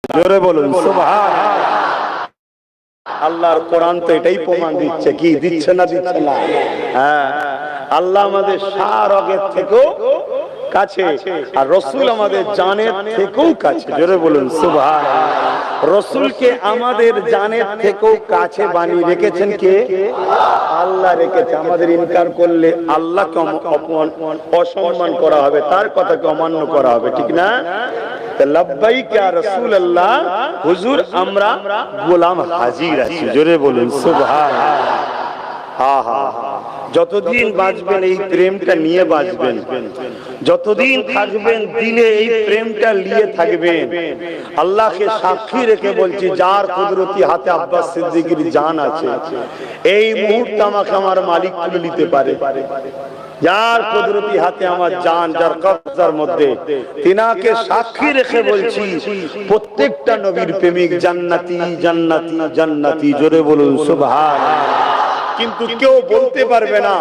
জোরে বলুন সুবহানাল্লাহ। আল্লাহর কোরআন তো এটাই প্রমাণ দিচ্ছে, কি দিচ্ছে না দিচ্ছে না? হ্যাঁ, আল্লাহ আমাদের শাহরগের থেকেও কাছে, আর রাসূল আমাদের জানের থেকেও কাছে। জোরে বলুন সুবহানাল্লাহ। রাসূলকে আমাদের জানের থেকেও কাছে বানিয়ে রেখেছেন কে? আল্লাহ রেখেছে। আমাদের ইনকার করলে আল্লাহকে অপমান অসম্মান করা হবে, তার কথাকে অমান্য করা হবে, ঠিক না? লাব্বাইক ইয়া রাসূলুল্লাহ, হুজুর আমরা গোলাম হাজির আছি। জোরে বলুন সুবহানাল্লাহ। হা হা, যতদিন বাঁচবেন এই প্রেমটা নিয়ে বাঁচবেন, যতদিন থাকবেন দিলে এই প্রেমটা নিয়ে থাকবেন। আল্লাহকে সাক্ষী রেখে বলছি, যার কুদরতি হাতে আব্বাস সিদ্দিকীর জান আছে, এই মুহূর্তে আমাকে আমার মালিক তুলে নিতে পারে। যার কুদরতি হাতে আমার জান, যার কবজার মধ্যে, তিনাকে সাক্ষী রেখে বলছি, প্রত্যেকটা নবীর প্রেমিক জান্নাতি জান্নাতি জান্নাতি। জোরে বলুন সুবহানাল্লাহ। কিন্তু কেউ বলতে পারবে না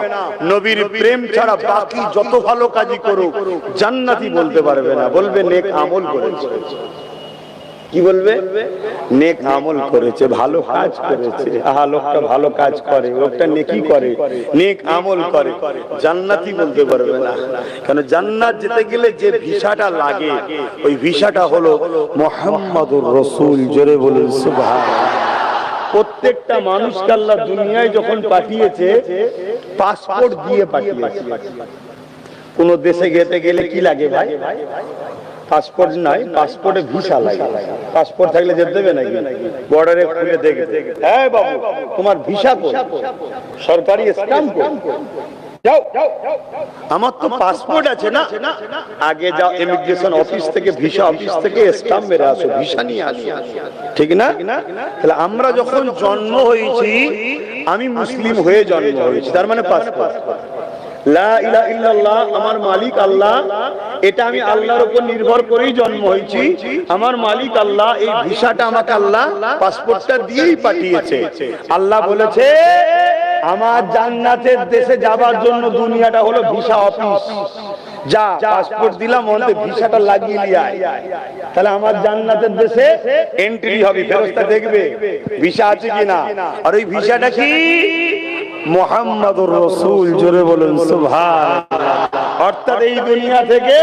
নবীর প্রেম ছাড়া বাকি যত ভালো কাজই করুক জান্নাতি বলতে পারবে না। বলবে নেক আমল করেছে। কি বলবে? নেক আমল করেছে, ভালো কাজ করেছে। আহা, লোকটা ভালো কাজ করে, লোকটা নেকি করে, নেক আমল করে, জান্নাতি বলতে পারবে না। কারণ জান্নাত যেতে গেলে যে ভিসাটা লাগে, ওই ভিসাটা হলো মুহাম্মাদুর রাসূল। জোরে বলুন সুবহানাল্লাহ। প্রত্যেকটা মানুষকে আল্লাহ দুনিয়ায় যখন পাঠিয়েছে, পাসপোর্ট দিয়ে পাঠিয়েছে। কোন দেশে যেতে গেলে কি লাগে ভাই? পাসপোর্ট নয়, পাসপোর্টে ভিসা লাগে। পাসপোর্ট থাকলে যেতে দেবে নাকি? বর্ডারে খুলে দেখে, হ্যাঁ বাবু তোমার ভিসা কই? সরকারি স্ট্যাম্প কই? যাও, আমার তো পাসপোর্ট আছে না। আগে যাও ইমিগ্রেশন অফিস থেকে, ভিসা অফিস থেকে স্ট্যাম্প মেরে আসো, ভিসা নিয়ে আসো, ঠিক না? তাহলে আমরা যখন জন্ম হয়েছি, আমি মুসলিম হয়ে জন্ম হয়েছি, তার মানে পাসপোর্ট। লা ইলাহা ইল্লাল্লাহ, আমার মালিক আল্লাহ, এটা আমি আল্লাহর উপর নির্ভর করেই জন্ম হয়েছি। আমার মালিক আল্লাহ, এই ভিসাটা আমাকে আল্লাহ পাসপোর্টটা দিয়েই পাঠিয়েছে। আল্লাহ বলেছে আমার জান্নাতের দেশে যাবার জন্য দুনিয়াটা হলো ভিসা অফিস। যা পাসপোর্ট দিলাম, ওতে ভিসাটা লাগিয়ে নিয়ে আয়। তাহলে আমার জান্নাতের দেশে এন্ট্রি হবে, ফেরেশতা দেখবে ভিসা আছে কিনা। আর ওই ভিসাটা কি? মুহাম্মাদুর রাসূল। জোরে বলুন সুবহানাল্লাহ। অর্থাৎ এই দুনিয়া থেকে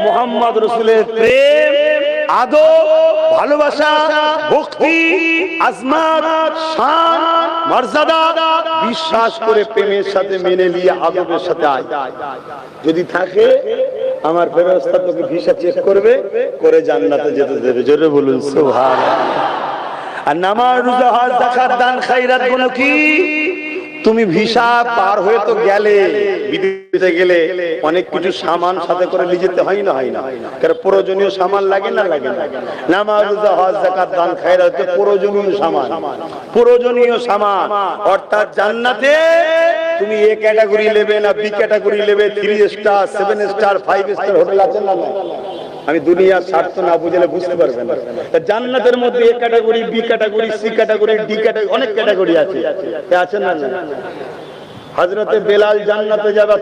মুহাম্মদ রাসূলের প্রেম, আদব, ভালোবাসা, ভক্তি, আজমত, শান, মর্যাদা বিশ্বাস করে প্রেমের সাথে মেনে নিয়ে আদবের সাথে আয়। যদি থাকে আমার ফেরেশতা তোকে ভিসা চেক করবে, করে জান্নাতে যেতে দেবে। জোরে বলুন সুবহানাল্লাহ। আর নামাজ, রোজা, হজ, যাকাত, দান, খায়রাত গুলো কি? তুমি ভিসা পার হয়ে তো গেলে, বিদেশে গেলে অনেক কিছু সামান সাথে করে নিয়ে যেতে হয় না, হয় না? কারণ প্রয়োজনীয় সামান লাগে না, লাগে না? নামাজ, রোজা, হজ, যাকাত, দান, খায়রাত প্রয়োজনীয় সামান, প্রয়োজনীয় সামান। অর্থাৎ জান্নাতে তুমি এ ক্যাটাগরি নেবে না বি ক্যাটাগরি নেবে, 3 স্টার 7 স্টার 5 স্টার হোটেল আছে না? আমি দুনিয়ার স্বার্থ না বুঝলে বুঝতে পারবেন না। জান্নাতের মধ্যে A category, B category, C category, D category, অনেক ক্যাটাগরি আছে। আছে না? হযরতে বেলাল জান্নাতে যাবে,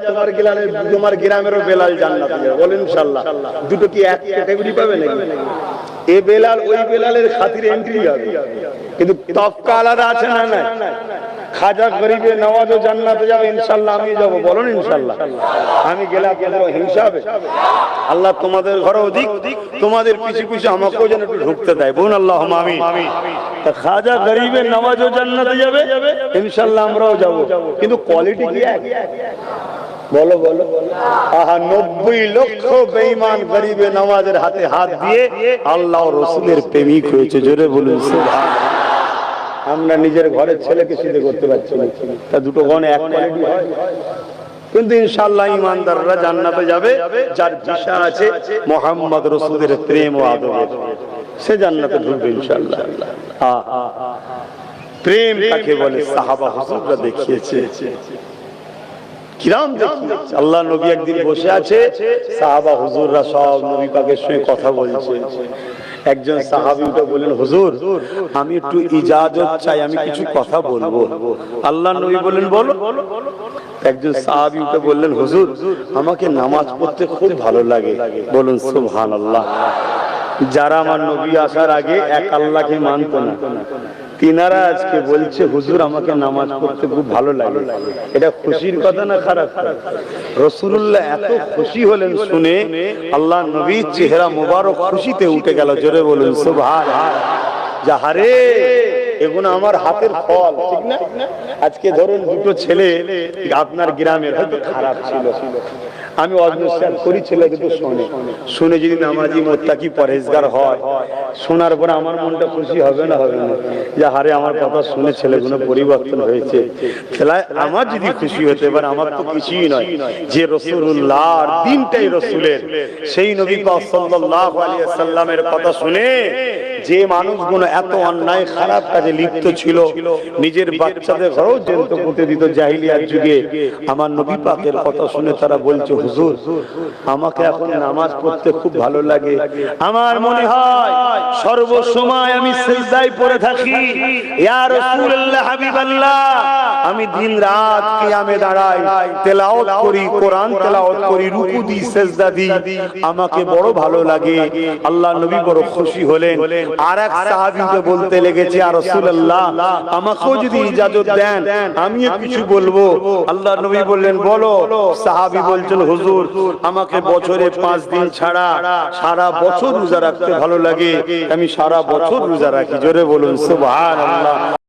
তোমার গ্রামেরও বেলাল জান্নাতে যাবে। বলেন ইনশাআল্লাহ। দুটো কি এক ক্যাটাগরি পাবে নাকি? এ বেলাল ওই বেলালের খাতিরে এন্ট্রি হবে, কিন্তু তফকা আলাদা আছে না? না। খাজা গরিবে নওয়াজও জান্নাতে যাবে, ইনশাআল্লাহ আমি যাব। বলুন ইনশাআল্লাহ। আমি গেলে আপনাদের হিংসা হবে? আল্লাহ তোমাদের ঘরেও দিক, তোমাদের পিছু পিছু আমাকেও যেন একটু ঢুকতে দেয়। বলুন আল্লাহুম্মা আমিন। তা খাজা গরিবে নওয়াজও জান্নাতে যাবে, ইনশাআল্লাহ আমরাও যাব। কিন্তু কোয়ালিটি কি এক? বলো বলো। আহা, 90 লক্ষ বেঈমান গরিবে নওয়াজের হাতে হাত দিয়ে আল্লাহ ও রাসূলের প্রেমিক হয়েছে। জোরে বলুন সুবহানাল্লাহ। আমরা নিজের ঘরের ছেলেকে সিদ্ধ করতে পারছি না, তা দুটো গণ এক কোয়ালিটি হয়। কিন্তু ইনশাআল্লাহ ঈমানদাররা জান্নাতে যাবে, যার ভিসা আছে মুহাম্মদ রাসূলের প্রেম ও আদবের, সে জান্নাতে ঢুকবে ইনশাআল্লাহ। প্রেম কাকে বলে সাহাবা হুজুররা দেখিয়েছে, কিরাম দেখিয়েছে। আল্লাহ নবী একদিন বসে আছে, সাহাবা হুজুররা সব নবী পাকের সঙ্গে কথা বলছে। একজন সাহাবী উঠে বললেন, হুজুর আমি একটু ইজাজত চাই, আমি কিছু কথা বলবো। আল্লাহ নবী বললেন, বলো। একজন সাহাবী উঠে বললেন, হুজুর আমাকে নামাজ পড়তে খুব ভালো লাগে। বলুন সুবহানাল্লাহ। যারা আমার নবী আসার আগে এক আল্লাহকে মানত না, তিনারা আজকে বলছে হুজুর আমাকে নামাজ পড়তে খুব ভালো লাগে। এটা খুশির কথা না খারাপ? রাসূলুল্লাহ এত খুশি হলেন শুনে, আল্লাহ নবীর চেহারা মোবারক খুশিতে উঠে গেল। জোরে বলুন সুবহানাল্লাহ। যাহারে এগুলো আমার হাতের ফল, ঠিক না? আজকে ধরুন দুটো ছেলে আপনার গ্রামের হয়তো খারাপ ছিল, আমি অজনসার করি, ছেলে দুটো শুনে যদি নামাজি মুত্তাকি পরহেজগার হয়, শোনার পরে আমার মনটা খুশি হবে না? হবে না? যে হারে আমার কথা শুনে ছেলেগুলো পরিবর্তন হয়েছে। খেলায় আমার যদি খুশি হতে পারে, আমার তো কিছুই নয়। যে রাসূলুল্লাহর দিনটাই রাসূলের, সেই নবী পাক সাল্লাল্লাহু আলাইহি ওয়াসাল্লামের কথা শুনে যে মানুষগুলো এত অন্যায় খারাপ কাজে লিপ্ত ছিল, নিজের বাচ্চাদের ঘরেও জেন্ত পুঁতে দিত জাহিলিয়ার যুগে, আমার নবী পাকের কথা শুনে তারা বলছে হুজুর আমাকে এখন নামাজ পড়তে খুব ভালো লাগে, আমার মনে হয় সর্বসময় আমি সিজদায় পড়ে থাকি, ইয়া রাসূলুল্লাহ হাবিবাল্লাহ, আমি দিন রাত কিয়ামে দাঁড়াই, তেলাওয়াত করি, কোরআন তেলাওয়াত করি, রুকু দিই, সিজদা দিই, আমাকে বড় ভালো লাগে। আল্লাহ নবী বড় খুশি হলেন। আরেক সাহাবীকে বলতে লেগেছে, ইয়া রাসূলুল্লাহ আমাকেও যদি ইজাজত দেন আমিও কিছু বলবো। আল্লাহ নবী বললেন বলো। সাহাবী বলছেন হুজুর আমাকে বছরে 5 দিন ছাড়া সারা বছর রোজা রাখতে ভালো লাগে, আমি সারা বছর রোজা রাখি। জোরে বলুন সুবহানাল্লাহ।